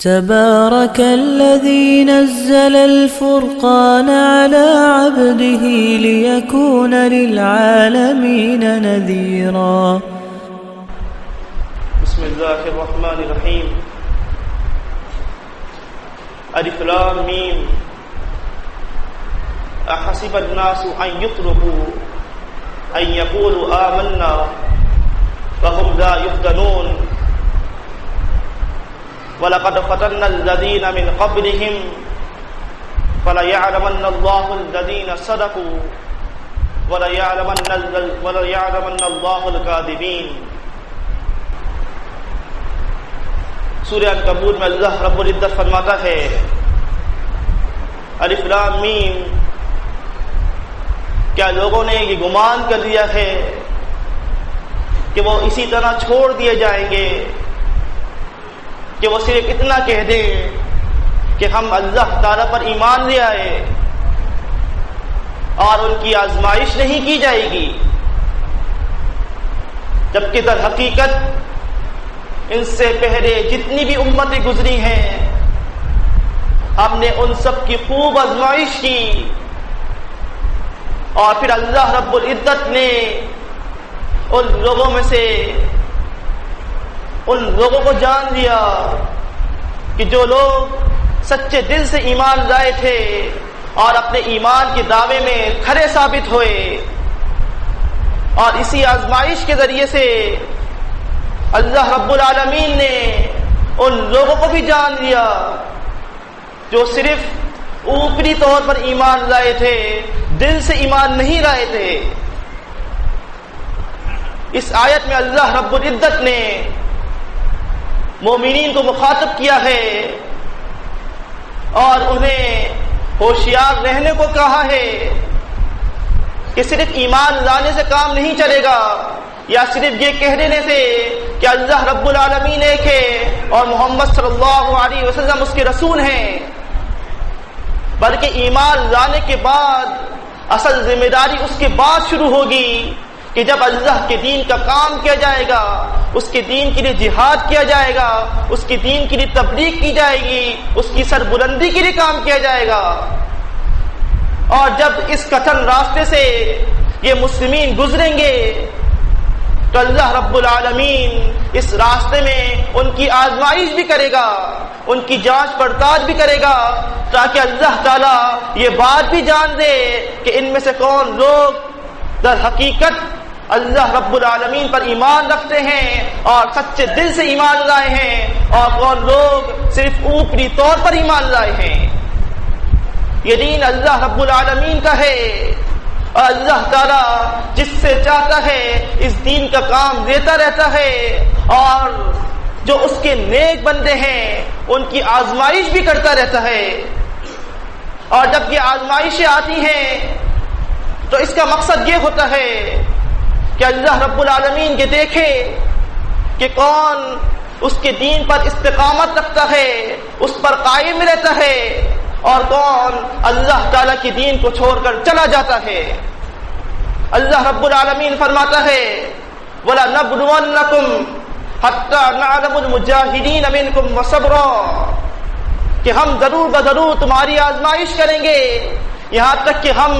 تبارك الذي نزل الفرقان على عبده ليكون للعالمين نذيرا. بسم الله الرحمن الرحيم. الف لام میم. احسب الناس ان يتركوا ان يقولوا آمنا وهم لا يفتنون وَلَقَدْ فَتَنَّا الَّذِينَ مِنْ قَبْلِهِمْ فَلَيَعْلَمَنَّ اللَّهُ الَّذِينَ صَدَقُوا وَلَيَعْلَمَنَّ اللَّهُ الْكَاذِبِينَ. سورہ عنکبوت میں اللہ رب العزت فرماتا ہے الف لام میم. کیا لوگوں نے یہ گمان کر لیا ہے کہ وہ اسی طرح چھوڑ دیے جائیں گے کہ وہ صرف اتنا کہہ دیں کہ ہم اللہ تعالیٰ پر ایمان لے آئے اور ان کی آزمائش نہیں کی جائے گی، جبکہ در حقیقت ان سے پہلے جتنی بھی امتیں گزری ہیں ہم نے ان سب کی خوب آزمائش کی، اور پھر اللہ رب العزت نے ان لوگوں میں سے ان لوگوں کو جان لیا کہ جو لوگ سچے دل سے ایمان لائے تھے اور اپنے ایمان کے دعوے میں کھرے ثابت ہوئے، اور اسی آزمائش کے ذریعے سے اللہ رب العالمین نے ان لوگوں کو بھی جان لیا جو صرف اوپری طور پر ایمان لائے تھے، دل سے ایمان نہیں لائے تھے. اس آیت میں اللہ رب العزت نے مومنین کو مخاطب کیا ہے اور انہیں ہوشیار رہنے کو کہا ہے کہ صرف ایمان لانے سے کام نہیں چلے گا، یا صرف یہ کہہ دینے سے کہ اللہ رب العالمین ایک ہے اور محمد صلی اللہ علیہ وسلم اس کے رسول ہیں، بلکہ ایمان لانے کے بعد اصل ذمہ داری اس کے بعد شروع ہوگی کہ جب اللہ کے دین کا کام کیا جائے گا، اس کے دین کے لیے جہاد کیا جائے گا، اس کے دین کے لیے تبلیغ کی جائے گی، اس کی سربلندی کے لیے کام کیا جائے گا. اور جب اس کٹھن راستے سے یہ مسلمین گزریں گے تو اللہ رب العالمین اس راستے میں ان کی آزمائش بھی کرے گا، ان کی جانچ پڑتال بھی کرے گا، تاکہ اللہ تعالیٰ یہ بات بھی جان دے کہ ان میں سے کون لوگ در حقیقت اللہ رب العالمین پر ایمان رکھتے ہیں اور سچے دل سے ایمان لائے ہیں، اور کون لوگ صرف اوپری طور پر ایمان لائے ہیں. یہ دین اللہ رب العالمین کا ہے، اور اللہ تعالیٰ جس سے چاہتا ہے اس دین کا کام دیتا رہتا ہے، اور جو اس کے نیک بندے ہیں ان کی آزمائش بھی کرتا رہتا ہے. اور جب یہ آزمائشیں آتی ہیں تو اس کا مقصد یہ ہوتا ہے کہ اللہ رب العالمین یہ دیکھے کہ کون اس کے دین پر استقامت رکھتا ہے، اس پر قائم رہتا ہے، اور کون اللہ تعالیٰ کے دین کو چھوڑ کر چلا جاتا ہے. اللہ رب العالمین فرماتا ہے وَلَنَبْلُوَنَّكُمْ حَتَّى نَعْلَمُ الْمُجَاهِدِينَ مِنْكُمْ وَصَبْرًا، کہ ہم ضرور بضرور تمہاری آزمائش کریں گے یہاں تک کہ ہم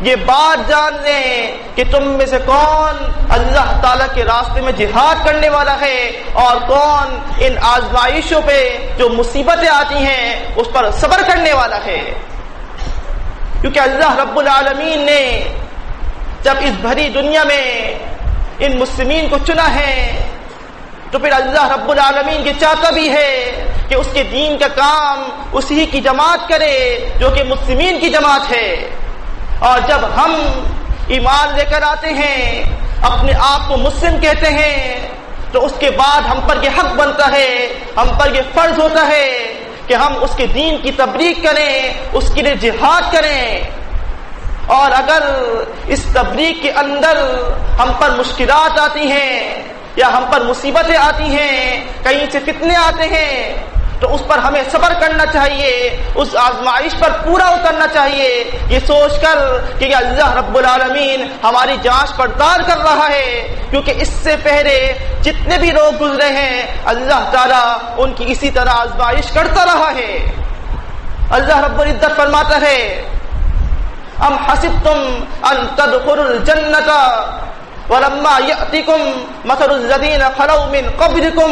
یہ بات جان لیں کہ تم میں سے کون اللہ تعالیٰ کے راستے میں جہاد کرنے والا ہے اور کون ان آزمائشوں پہ جو مصیبتیں آتی ہیں اس پر صبر کرنے والا ہے. کیونکہ اللہ رب العالمین نے جب اس بھری دنیا میں ان مسلمین کو چنا ہے تو پھر اللہ رب العالمین یہ چاہتا بھی ہے کہ اس کے دین کا کام اسی کی جماعت کرے جو کہ مسلمین کی جماعت ہے. اور جب ہم ایمان لے کر آتے ہیں، اپنے آپ کو مسلم کہتے ہیں، تو اس کے بعد ہم پر یہ حق بنتا ہے، ہم پر یہ فرض ہوتا ہے کہ ہم اس کے دین کی تبلیغ کریں، اس کے لیے جہاد کریں. اور اگر اس تبلیغ کے اندر ہم پر مشکلات آتی ہیں یا ہم پر مصیبتیں آتی ہیں، کہیں سے فتنے آتے ہیں، تو اس پر ہمیں صبر کرنا چاہیے، اس آزمائش پر پورا اترنا چاہیے، یہ سوچ کر کہ اللہ رب العالمین ہماری جانچ پڑتال کر رہا ہے، کیونکہ اس سے پہلے جتنے بھی لوگ گزرے ہیں اللہ تعالیٰ ان کی اسی طرح آزمائش کرتا رہا ہے۔ اللہ رب العزت فرماتا ہے ام حسبتم ان تدخلوا الجنة ولما يأتكم مثل الذين خلوا من قبلكم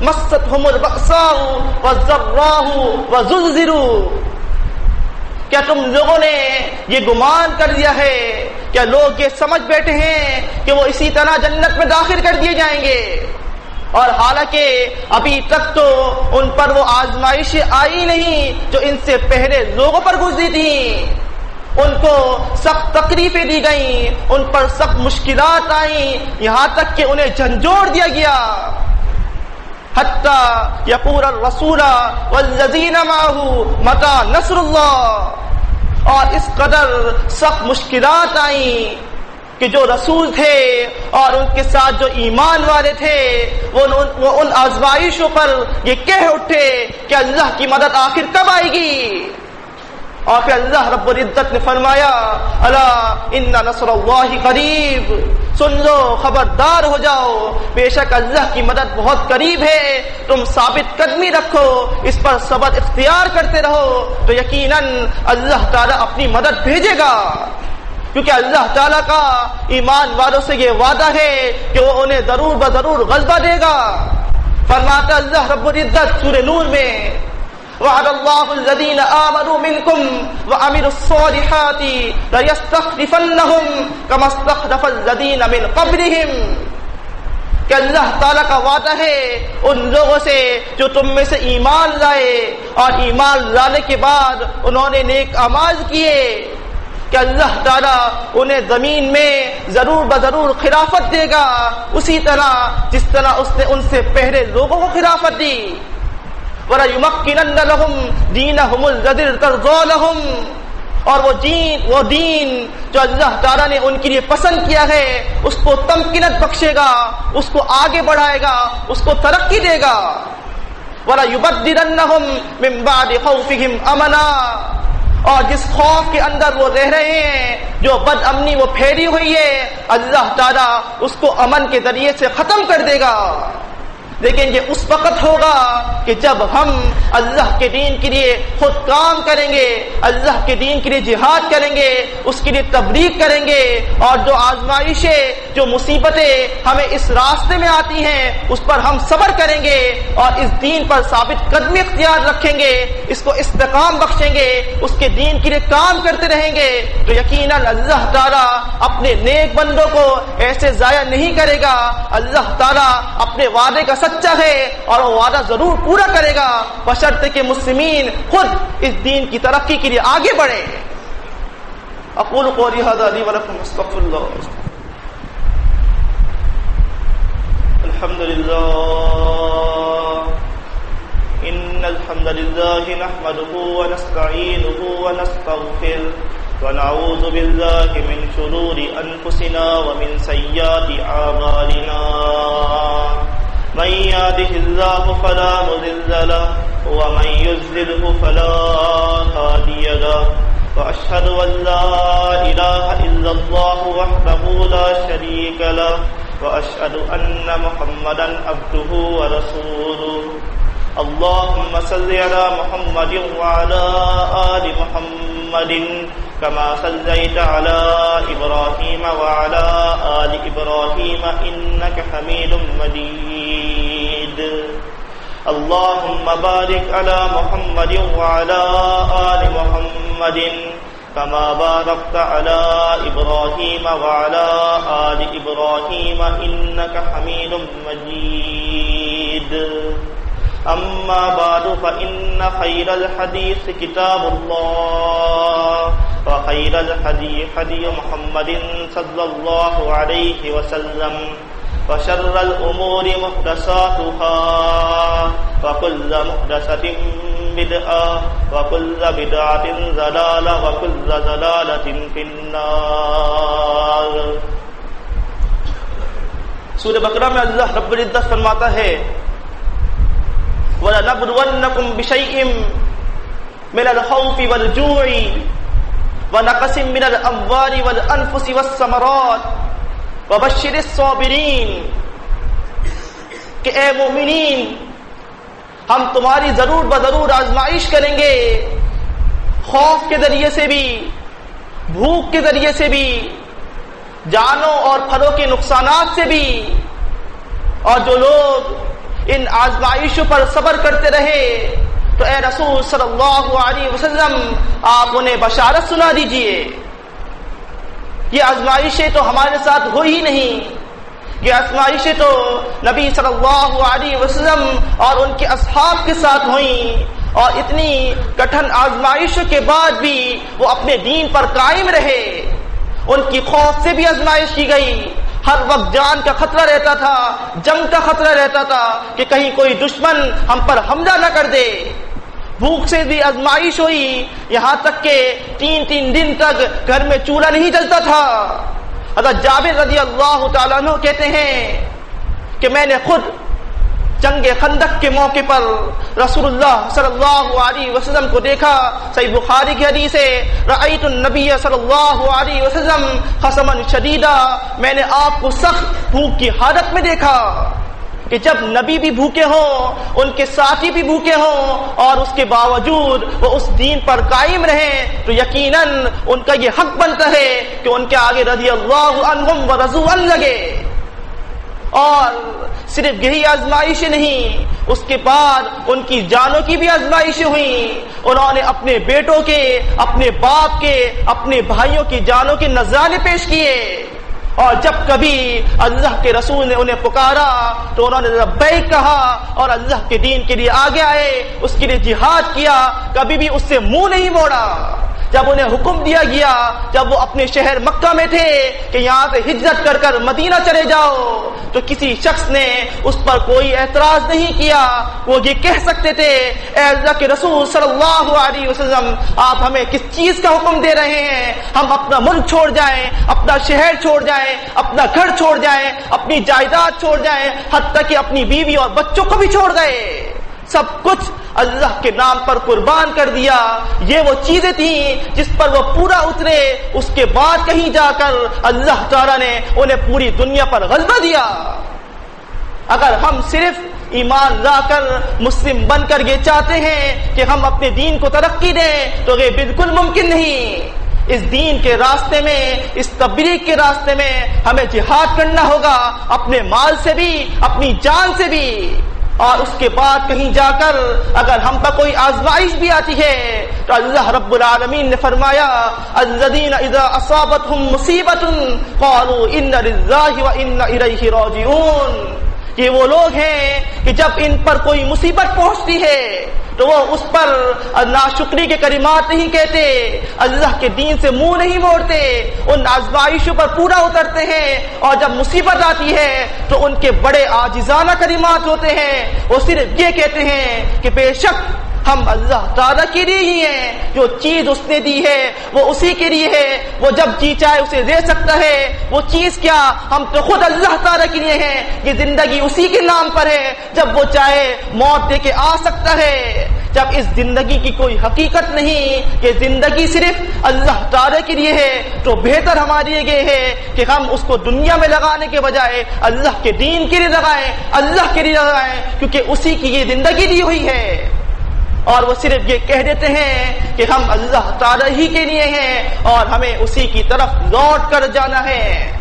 مستهم البأساء والضراء وزلزلوا، کیا تم لوگوں نے یہ گمان کر لیا ہے، کیا لوگ یہ سمجھ بیٹھے ہیں کہ وہ اسی طرح جنت میں داخل کر دیے جائیں گے، اور حالانکہ ابھی تک تو ان پر وہ آزمائشیں آئی نہیں جو ان سے پہلے لوگوں پر گزری تھیں، ان کو سخت تکلیفیں دی گئیں، ان پر سخت مشکلات آئیں، یہاں تک کہ انہیں جھنجھوڑ دیا گیا، حتی یقول الرسول والذین معہ متی نصر اللہ، اور اس قدر سخت مشکلات آئیں کہ جو رسول تھے اور ان کے ساتھ جو ایمان والے تھے وہ ان آزمائشوں پر یہ کہہ اٹھے کہ اللہ کی مدد آخر کب آئے گی، اور پھر اللہ رب العزت نے فرمایا الا ان نصر اللہ قریب، سن لو، خبردار ہو جاؤ، بے شک اللہ کی مدد بہت قریب ہے، تم ثابت قدمی رکھو، اس پر صبر اختیار کرتے رہو تو یقیناً اللہ تعالیٰ اپنی مدد بھیجے گا، کیونکہ اللہ تعالیٰ کا ایمان والوں سے یہ وعدہ ہے کہ وہ انہیں ضرور بضرور غلبہ دے گا۔ فرماتا اللہ رب العزت سورہ نور میں وعد اللہ الذین آمنوا منکم وعملوا الصالحات لیستخلفنہم کما استخلف الذین من قبلہم، کہ اللہ تعالیٰ کا وعدہ ہے ان لوگوں سے جو تم میں سے ایمان لائے اور ایمان لانے کے بعد انہوں نے نیک اعمال کیے، کہ اللہ تعالیٰ انہیں زمین میں ضرور بضرور خلافت دے گا، اسی طرح جس طرح اس نے ان سے پہلے لوگوں کو خلافت دی، وَلَيُمَكِّنَنَّ لَهُمْ دِينَهُمُ الَّذِي ارْتَضَىٰ لَهُمْ، اور وہ دین جو اللہ تعالیٰ نے ان کے لیے پسند کیا ہے اس کو تمکنت بخشے گا، اس کو آگے بڑھائے گا، اس کو ترقی دے گا، وَلَيُبَدِّلَنَّهُمْ مِن بَعْدِ خَوْفِهِمْ أَمَنًا، اور جس خوف کے اندر وہ رہ رہے ہیں، جو بد امنی وہ پھیلی ہوئی ہے، اللہ تعالیٰ اس کو امن کے ذریعے سے ختم کر دے گا، لیکن یہ اس وقت ہوگا کہ جب ہم اللہ کے دین کے لیے خود کام کریں گے، اللہ کے دین کے لیے جہاد کریں گے، اس کے لیے تبلیغ کریں گے، اور جو آزمائشیں جو مصیبتیں ہمیں اس راستے میں آتی ہیں اس پر ہم صبر کریں گے اور اس دین پر ثابت قدمی اختیار رکھیں گے، اس کو استقام بخشیں گے، اس کے دین کے لیے کام کرتے رہیں گے، تو یقیناً اللہ تعالیٰ اپنے نیک بندوں کو ایسے ضائع نہیں کرے گا، اللہ تعالیٰ اپنے وعدے کا سچا ہے اور وہ وعدہ ضرور پورا کرے گا، بشرطے کہ مسلمین خود اس دین کی ترقی کے لیے آگے بڑھیں۔ اقول قولی ھذا لی ولکم استغفر اللہ۔ الحمدللہ ان الحمد للہ نحمده ونستعینه ونستغفره ونعوذ باللہ من شرور انفسنا ومن سیئات اعمالنا، من يهده الله فلا مضل له ومن يضلل فلا هادي له، وأشهد أن لا إله إلا الله وحده لا شريك له، وأشهد أن محمدا عبده ورسوله، اللهم صل على محمد وعلى آل محمد كما صليت على إبراهيم وعلى آل إبراهيم إنك حميد مجيد، اللهم بارك على محمد وعلى آل محمد كما باركت على إبراهيم وعلى آل إبراهيم إنك حميد مجيد، أما بعد فإن خير الحديث كتاب الله، وخير الهدي هدي محمد صلى الله عليه وسلم، وشر الأمور محدثاتها، وكل محدثة بدعة، وكل بدعة ضلالة، وكل ضلالة في النار۔ سورہ بقرہ میں اللہ رب العزت فرماتا ہے وَلَنَبْلُوَنَّكُمْ بِشَيْءٍ مِنَ الْخَوْفِ وَالْجُوعِ وَنَقْصٍ مِنَ الْأَمْوَالِ وَالْأَنفُسِ وَالثَّمَرَاتِ وَبَشِّرِ الصَّابِرِينَ کہ اے مومنین، ہم تمہاری ضرور بضرور آزمائش کریں گے، خوف کے ذریعے سے بھی، بھوک کے ذریعے سے بھی، جانوں اور پھلوں کے نقصانات سے بھی، اور جو لوگ ان آزمائشوں پر صبر کرتے رہے تو اے رسول صلی اللہ علیہ وسلم آپ انہیں بشارت سنا دیجئے۔ یہ آزمائشیں تو ہمارے ساتھ ہوئی ہی نہیں، یہ آزمائشیں تو نبی صلی اللہ علیہ وسلم اور ان کے اصحاب کے ساتھ ہوئیں، اور اتنی کٹھن آزمائشوں کے بعد بھی وہ اپنے دین پر قائم رہے۔ ان کی خوف سے بھی آزمائش کی گئی، ہر وقت جان کا خطرہ رہتا تھا، جنگ کا خطرہ رہتا تھا کہ کہیں کوئی دشمن ہم پر حملہ نہ کر دے۔ بھوک سے بھی آزمائش ہوئی، یہاں تک کہ 3 دن تک گھر میں چولہا نہیں جلتا تھا۔ حضرت جابر رضی اللہ تعالیٰ عنہ کہتے ہیں کہ میں نے خود جنگ خندق کے موقع پر رسول اللہ صلی اللہ علیہ وسلم کو دیکھا۔ صحیح بخاری کی حدیث ہے، رأیت النبی صلی اللہ علیہ وسلم خصما شدیدا، میں نے آپ کو سخت بھوک کی حالت میں دیکھا کہ جب نبی بھی بھوکے ہوں، ان کے ساتھی بھی بھوکے ہوں، اور اس کے باوجود وہ اس دین پر قائم رہیں، تو یقیناً ان کا یہ حق بنتا ہے کہ ان کے آگے رضی اللہ عنہم ورضوا عنہ لگے۔ اور صرف یہی آزمائشیں نہیں، اس کے بعد ان کی جانوں کی بھی آزمائشیں ہوئیں۔ انہوں نے اپنے بیٹوں کے، اپنے باپ کے، اپنے بھائیوں کی جانوں کے نذرانے پیش کیے، اور جب کبھی اللہ کے رسول نے انہیں پکارا تو انہوں نے لبیک کہا اور اللہ کے دین کے لیے آگے آئے، اس کے لیے جہاد کیا، کبھی بھی اس سے منہ نہیں موڑا۔ جب انہیں حکم دیا گیا، جب وہ اپنے شہر مکہ میں تھے کہ یہاں سے ہجرت کر کر مدینہ چلے جاؤ، تو کسی شخص نے اس پر کوئی اعتراض نہیں کیا۔ وہ یہ کہہ سکتے تھے، اے اللہ کے رسول صلی اللہ علیہ وسلم، آپ ہمیں کس چیز کا حکم دے رہے ہیں؟ ہم اپنا ملک چھوڑ جائیں، اپنا شہر چھوڑ جائیں، اپنا گھر چھوڑ جائیں، اپنی جائیداد چھوڑ جائیں، حتیٰ کہ اپنی بیوی اور بچوں کو بھی چھوڑ گئے، سب کچھ اللہ کے نام پر قربان کر دیا۔ یہ وہ چیزیں تھیں جس پر وہ پورا اترے، اس کے بعد کہیں جا کر اللہ تعالیٰ نے انہیں پوری دنیا پر غلبہ دیا۔ اگر ہم صرف ایمان لا کر مسلم بن کر یہ چاہتے ہیں کہ ہم اپنے دین کو ترقی دیں تو یہ بالکل ممکن نہیں۔ اس دین کے راستے میں، اس تبلیغ کے راستے میں ہمیں جہاد کرنا ہوگا، اپنے مال سے بھی، اپنی جان سے بھی۔ اور اس کے بعد کہیں جا کر اگر ہم پر کوئی آزمائش بھی آتی ہے تو اللہ رب العالمین نے فرمایا، الذین اذا اصابتهم مصیبۃ قالوا ان للہ وانا الیہ راجعون۔ یہ وہ لوگ ہیں کہ جب ان پر کوئی مصیبت پہنچتی ہے تو وہ اس پر ناشکری کے کلمات نہیں کہتے، اللہ کے دین سے منہ نہیں موڑتے، ان آزمائشوں پر پورا اترتے ہیں، اور جب مصیبت آتی ہے تو ان کے بڑے عاجزانہ کلمات ہوتے ہیں، وہ صرف یہ کہتے ہیں کہ بے شک ہم اللہ تعالیٰ کے لیے ہی ہیں، جو چیز اس نے دی ہے وہ اسی کے لیے ہے، وہ جب جی چاہے اسے دے سکتا ہے۔ وہ چیز کیا، ہم تو خود اللہ تعالیٰ کے لیے ہیں، یہ زندگی اسی کے نام پر ہے، جب وہ چاہے موت دے کے آ سکتا ہے۔ جب اس زندگی کی کوئی حقیقت نہیں، یہ زندگی صرف اللہ تعالیٰ کے لیے ہے، تو بہتر ہمارے لیے یہ ہے کہ ہم اس کو دنیا میں لگانے کے بجائے اللہ کے دین کے لیے لگائیں، اللہ کے لیے لگائیں، کیونکہ اسی کی یہ زندگی دی ہوئی ہے۔ اور وہ صرف یہ کہہ دیتے ہیں کہ ہم اللہ تعالیٰ ہی کے لیے ہیں اور ہمیں اسی کی طرف لوٹ کر جانا ہے۔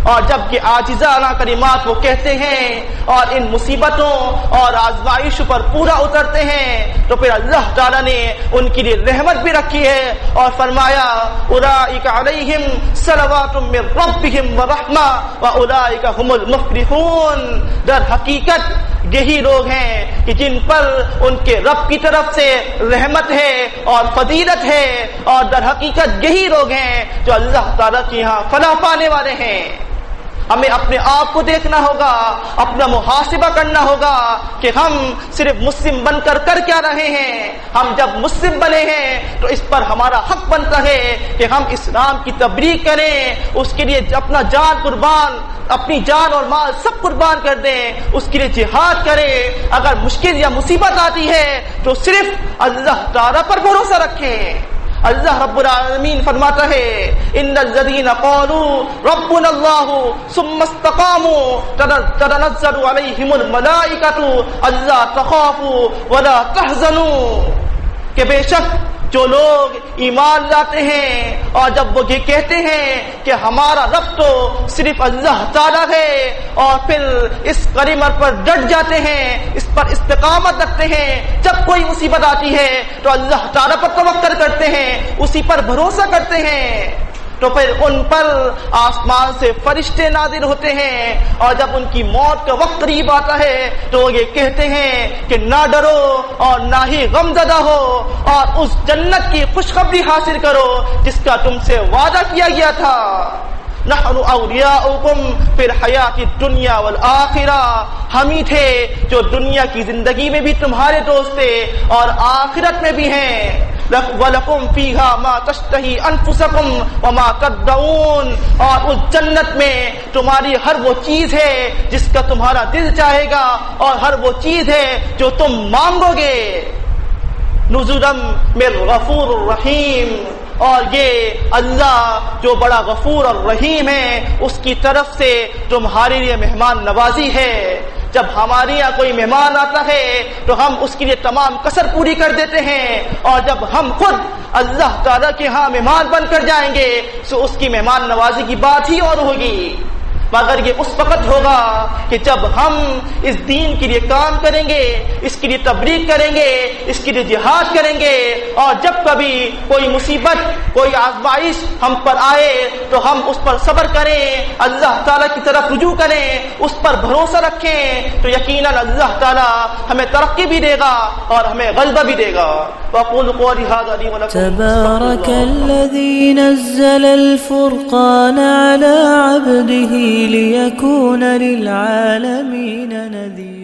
اور جب یہ عاجزانہ کلمات وہ کہتے ہیں اور ان مصیبتوں اور آزمائشوں پر پورا اترتے ہیں تو پھر اللہ تعالیٰ نے ان کے لیے رحمت بھی رکھی ہے اور فرمایا، اولئک علیہم صلوات من ربہم ورحمہ واولئک هم المفلحون۔ در حقیقت یہی لوگ ہیں کہ جن پر ان کے رب کی طرف سے رحمت ہے اور فضیلت ہے، اور در حقیقت یہی لوگ ہیں جو اللہ تعالیٰ کے یہاں فلاح پانے والے ہیں۔ ہمیں اپنے آپ کو دیکھنا ہوگا، اپنا محاسبہ کرنا ہوگا کہ ہم صرف مسلم بن کر کیا رہے ہیں۔ ہم جب مسلم بنے ہیں تو اس پر ہمارا حق بنتا ہے کہ ہم اسلام کی تبلیغ کریں، اس کے لیے اپنا جان قربان اپنی جان اور مال سب قربان کر دیں، اس کے لیے جہاد کریں، اگر مشکل یا مصیبت آتی ہے تو صرف اللہ تعالیٰ پر بھروسہ رکھیں۔ اللہ رب العالمین فرماتا ہے ان الذین قالوا ربنا اللہ ثم استقاموا تتنزل علیہم الملائکۃ الا تخافوا ولا تحزنوا، کہ بے شک جو لوگ ایمان لاتے ہیں اور جب وہ یہ کہتے ہیں کہ ہمارا رب تو صرف اللہ تعالیٰ ہے، اور پھر اس کلمہ پر ڈٹ جاتے ہیں، اس پر استقامت رکھتے ہیں، جب کوئی مصیبت آتی ہے تو اللہ تعالیٰ پر توکل کرتے ہیں، اسی پر بھروسہ کرتے ہیں، تو پھر ان پر آسمان سے فرشتے نازل ہوتے ہیں، اور جب ان کی موت کا وقت قریب آتا ہے تو وہ یہ کہتے ہیں کہ نہ ڈرو اور نہ ہی غم زدہ ہو، اور اس جنت کی خوشخبری حاصل کرو جس کا تم سے وعدہ کیا گیا تھا۔ نحن اولیاؤکم فی الحیات الدنیا والآخرہ، ہم ہی تھے جو دنیا کی زندگی میں بھی تمہارے دوست تھے اور آخرت میں بھی ہیں۔ وَلَكُمْ فِيهَا مَا تَشْتَهِي أَنفُسَكُمْ وَمَا تَدَّعُونَ، اور اس جنت میں تمہاری ہر وہ چیز ہے جس کا تمہارا دل چاہے گا، اور ہر وہ چیز ہے جو تم مانگو گے۔ نُزُلًا مِّن غَفُورٍ رَحِيمٍ، اور یہ اللہ جو بڑا غفور اور رحیم ہے اس کی طرف سے تمہارے لیے مہمان نوازی ہے۔ جب ہمارے یہاں کوئی مہمان آتا ہے تو ہم اس کے لیے تمام کسر پوری کر دیتے ہیں، اور جب ہم خود اللہ تعالیٰ کے ہاں مہمان بن کر جائیں گے تو اس کی مہمان نوازی کی بات ہی اور ہوگی، مگر یہ اس وقت ہوگا کہ جب ہم اس دین کے لیے کام کریں گے، اس کے لیے تبلیغ کریں گے، اس کے لیے جہاد کریں گے، اور جب کبھی کوئی مصیبت کوئی آزمائش ہم پر آئے تو ہم اس پر صبر کریں، اللہ تعالیٰ کی طرف رجوع کریں، اس پر بھروسہ رکھیں، تو یقیناً اللہ تعالیٰ ہمیں ترقی بھی دے گا اور ہمیں غلبہ بھی دے گا۔ وَأَقُولُ قَوْلِي هَذَا لِي وَلَكُمْ تبارك الذي نزل الفرقان على عبده ليكون للعالمين نذيرا۔